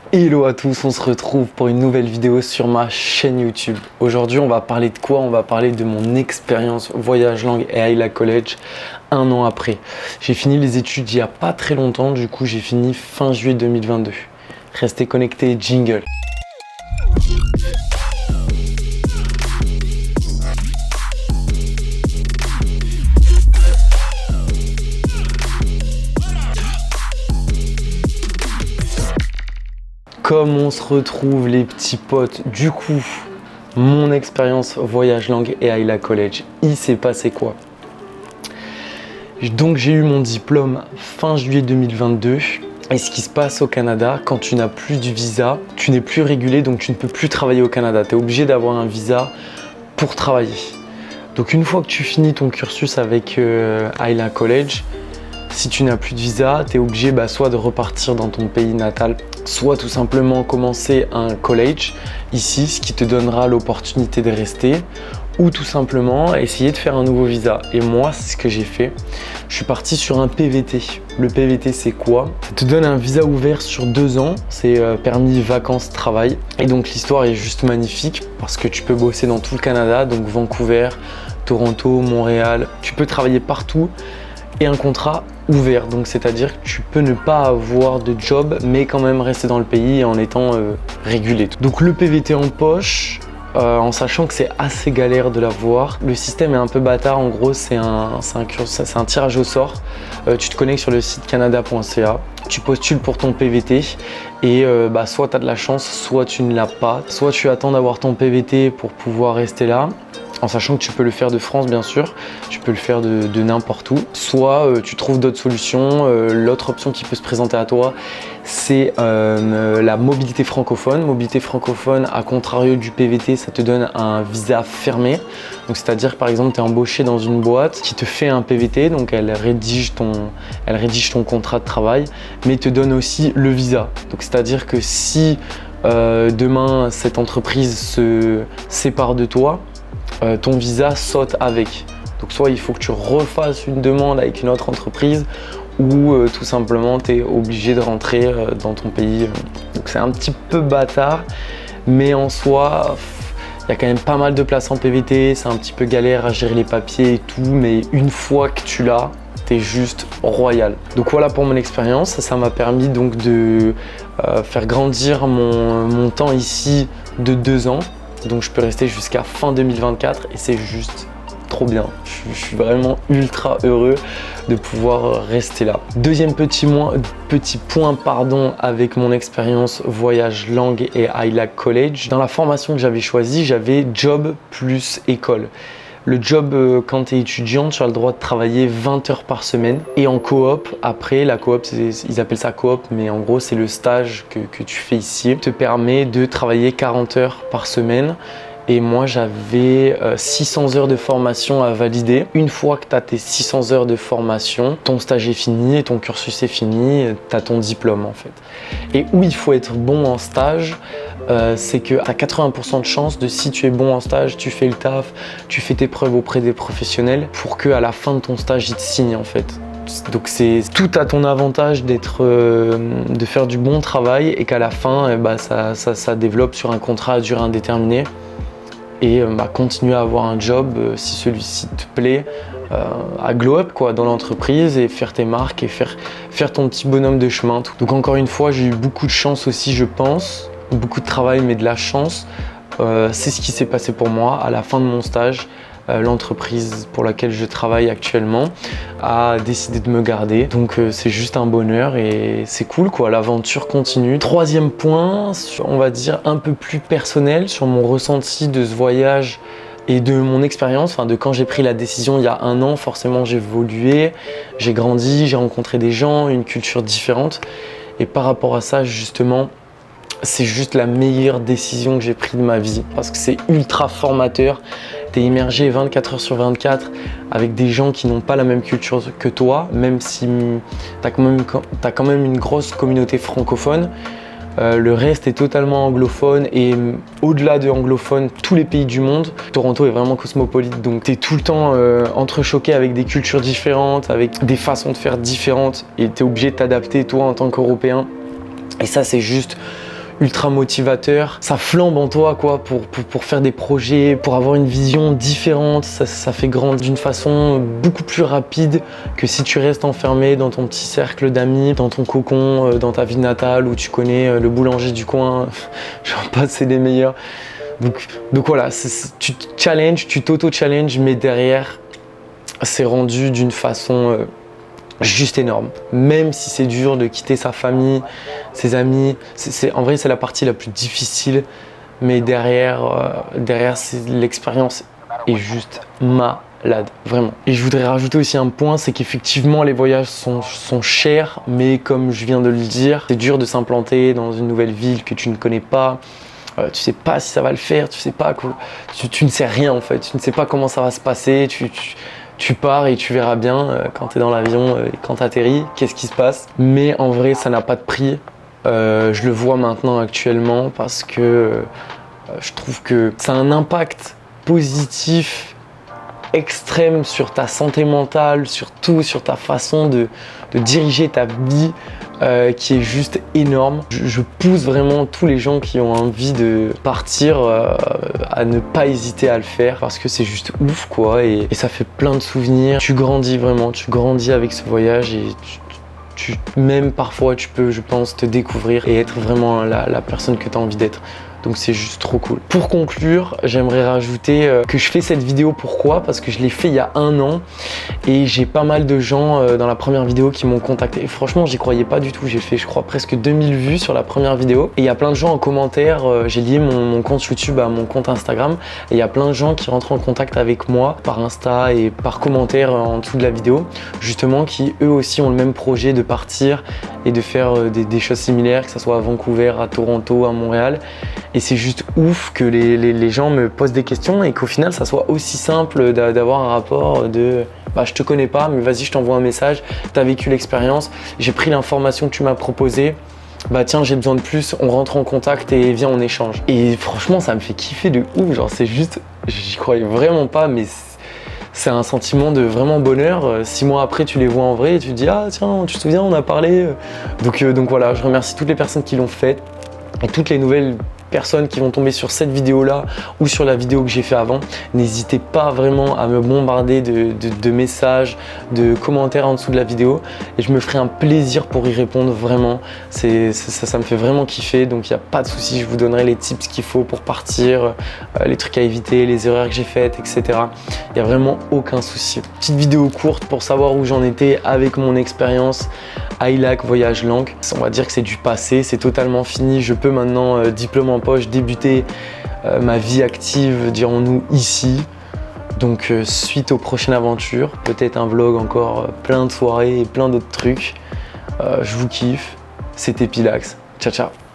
Hello à tous, on se retrouve pour une nouvelle vidéo sur ma chaîne YouTube. Aujourd'hui on va parler de quoi? On va parler de mon expérience voyage langue et Ayla College un an après. J'ai fini les études il n'y a pas très longtemps, du coup j'ai fini fin juillet 2022. Restez connectés, jingle. Comme on se retrouve les petits potes, du coup, mon expérience voyage langue et Ayla College, il s'est passé quoi? Donc j'ai eu mon diplôme fin juillet 2022 et ce qui se passe au Canada, quand tu n'as plus du visa, tu n'es plus régulé donc tu ne peux plus travailler au Canada. Tu es obligé d'avoir un visa pour travailler. Donc une fois que tu finis ton cursus avec Ayla College, si tu n'as plus de visa, tu es obligé soit de repartir dans ton pays natal, soit tout simplement commencer un college ici, ce qui te donnera l'opportunité de rester, ou tout simplement essayer de faire un nouveau visa. Et moi, c'est ce que j'ai fait. Je suis parti sur un PVT. Le PVT, c'est quoi? Ça te donne un visa ouvert sur 2 ans. C'est permis vacances-travail. Et donc l'histoire est juste magnifique parce que tu peux bosser dans tout le Canada, donc Vancouver, Toronto, Montréal. Tu peux travailler partout. Et un contrat ouvert, donc c'est-à-dire que tu peux ne pas avoir de job mais quand même rester dans le pays en étant régulé. Donc le PVT en poche, en sachant que c'est assez galère de l'avoir. Le système est un peu bâtard, en gros c'est un tirage au sort. Tu te connectes sur le site canada.ca, tu postules pour ton PVT et soit tu as de la chance, soit tu ne l'as pas. Soit tu attends d'avoir ton PVT pour pouvoir rester là, en sachant que tu peux le faire de France bien sûr, tu peux le faire de n'importe où. Soit tu trouves d'autres solutions, l'autre option qui peut se présenter à toi, c'est la mobilité francophone. Mobilité francophone, à contrario du PVT, ça te donne un visa fermé. Donc c'est-à-dire par exemple tu es embauché dans une boîte qui te fait un PVT, donc elle rédige ton contrat de travail, mais te donne aussi le visa. Donc c'est-à-dire que si demain cette entreprise se sépare de toi, ton visa saute avec. Donc soit il faut que tu refasses une demande avec une autre entreprise ou tout simplement tu es obligé de rentrer dans ton pays. Donc c'est un petit peu bâtard, mais en soi il y a quand même pas mal de places en PVT, c'est un petit peu galère à gérer les papiers et tout, mais une fois que tu l'as, t'es juste royal. Donc voilà pour mon expérience, ça m'a permis donc de faire grandir mon temps ici de 2 ans. Donc je peux rester jusqu'à fin 2024 et c'est juste trop bien. Je suis vraiment ultra heureux de pouvoir rester là. Deuxième petit point avec mon expérience voyage langue et Ayla College. Dans la formation que j'avais choisie, j'avais job plus école. Le job, quand tu es étudiant, tu as le droit de travailler 20 heures par semaine. Et en coop, après, la coop, ils appellent ça coop, mais en gros, c'est le stage que tu fais ici, te permet de travailler 40 heures par semaine. Et moi, j'avais 600 heures de formation à valider. Une fois que tu as tes 600 heures de formation, ton stage est fini et ton cursus est fini, tu as ton diplôme en fait. Et où il faut être bon en stage, c'est que tu as 80% de chance de, si tu es bon en stage, tu fais le taf, tu fais tes preuves auprès des professionnels pour qu'à la fin de ton stage, ils te signent en fait. Donc c'est tout à ton avantage de faire du bon travail et qu'à la fin, ça développe sur un contrat à durée indéterminée. Et continuer à avoir un job si celui-ci te plaît, à glow up dans l'entreprise et faire tes marques et faire ton petit bonhomme de chemin. Donc encore une fois, j'ai eu beaucoup de chance aussi, je pense, beaucoup de travail mais de la chance. C'est ce qui s'est passé pour moi à la fin de mon stage. L'entreprise pour laquelle je travaille actuellement a décidé de me garder, donc c'est juste un bonheur et c'est cool l'aventure continue. Troisième point, on va dire un peu plus personnel sur mon ressenti de ce voyage et de mon expérience, de quand j'ai pris la décision il y a 1 an. Forcément j'ai évolué, j'ai grandi, j'ai rencontré des gens, une culture différente et par rapport à ça justement, c'est juste la meilleure décision que j'ai prise de ma vie parce que c'est ultra formateur. Tu es immergé 24 heures sur 24 avec des gens qui n'ont pas la même culture que toi, même si tu as quand même une grosse communauté francophone. Le reste est totalement anglophone et au-delà de anglophone, tous les pays du monde. Toronto est vraiment cosmopolite, donc tu es tout le temps entrechoqué avec des cultures différentes, avec des façons de faire différentes et tu es obligé de t'adapter toi en tant qu'Européen. Et ça c'est juste ultra motivateur. Ça flambe en toi quoi pour faire des projets, pour avoir une vision différente. Ça fait grandir d'une façon beaucoup plus rapide que si tu restes enfermé dans ton petit cercle d'amis, dans ton cocon, dans ta ville natale où tu connais le boulanger du coin. J'en passe, c'est les meilleurs. Donc voilà, tu te challenges, tu t'auto-challenges, mais derrière, c'est rendu d'une façon juste énorme. Même si c'est dur de quitter sa famille, ses amis, en vrai, c'est la partie la plus difficile, mais derrière l'expérience est juste malade, vraiment. Et je voudrais rajouter aussi un point, c'est qu'effectivement, les voyages sont chers, mais comme je viens de le dire, c'est dur de s'implanter dans une nouvelle ville que tu ne connais pas. Tu sais pas si ça va le faire, tu sais pas quoi, tu ne sais rien en fait, tu ne sais pas comment ça va se passer, tu pars et tu verras bien quand tu es dans l'avion et quand tu atterris, qu'est-ce qui se passe. Mais en vrai, ça n'a pas de prix. Je le vois maintenant actuellement parce que je trouve que ça a un impact positif extrême sur ta santé mentale, surtout sur ta façon de diriger ta vie qui est juste énorme. Je pousse vraiment tous les gens qui ont envie de partir à ne pas hésiter à le faire parce que c'est juste ouf quoi et ça fait plein de souvenirs. Tu grandis vraiment, tu grandis avec ce voyage et même parfois tu peux, je pense, te découvrir et être vraiment la personne que tu as envie d'être. Donc c'est juste trop cool. Pour conclure, j'aimerais rajouter que je fais cette vidéo, pourquoi? Parce que je l'ai fait il y a 1 an et j'ai pas mal de gens dans la première vidéo qui m'ont contacté. Et franchement, j'y croyais pas du tout. J'ai fait, je crois, presque 2000 vues sur la première vidéo. Et il y a plein de gens en commentaire, j'ai lié mon compte YouTube à mon compte Instagram. Et il y a plein de gens qui rentrent en contact avec moi par Insta et par commentaire en dessous de la vidéo, justement, qui eux aussi ont le même projet de partir et de faire des choses similaires, que ce soit à Vancouver, à Toronto, à Montréal. Et c'est juste ouf que les gens me posent des questions et qu'au final ça soit aussi simple d'avoir un rapport de bah, je te connais pas mais vas-y je t'envoie un message, t'as vécu l'expérience, j'ai pris l'information que tu m'as proposée, bah tiens j'ai besoin de plus, on rentre en contact et viens on échange. Et franchement ça me fait kiffer de ouf, genre c'est juste, j'y croyais vraiment pas mais c'est un sentiment de vraiment bonheur. 6 mois après, tu les vois en vrai et tu te dis ah tiens, tu te souviens, on a parlé. Donc voilà, je remercie toutes les personnes qui l'ont fait et toutes les nouvelles personnes qui vont tomber sur cette vidéo là ou sur la vidéo que j'ai fait avant. N'hésitez pas vraiment à me bombarder de messages, de commentaires en dessous de la vidéo et je me ferai un plaisir pour y répondre vraiment. Ça me fait vraiment kiffer, donc il n'y a pas de souci, je vous donnerai les tips qu'il faut pour partir, les trucs à éviter, les erreurs que j'ai faites, etc. Il n'y a vraiment aucun souci. Petite vidéo courte pour savoir où j'en étais avec mon expérience Highlag Voyage Langue. On va dire que c'est du passé, c'est totalement fini. Je peux maintenant, diplôme en poche, débuter ma vie active, dirons-nous, ici. Donc suite aux prochaines aventures, peut-être un vlog encore plein de soirées et plein d'autres trucs. Je vous kiffe, c'était Pilax. Ciao ciao.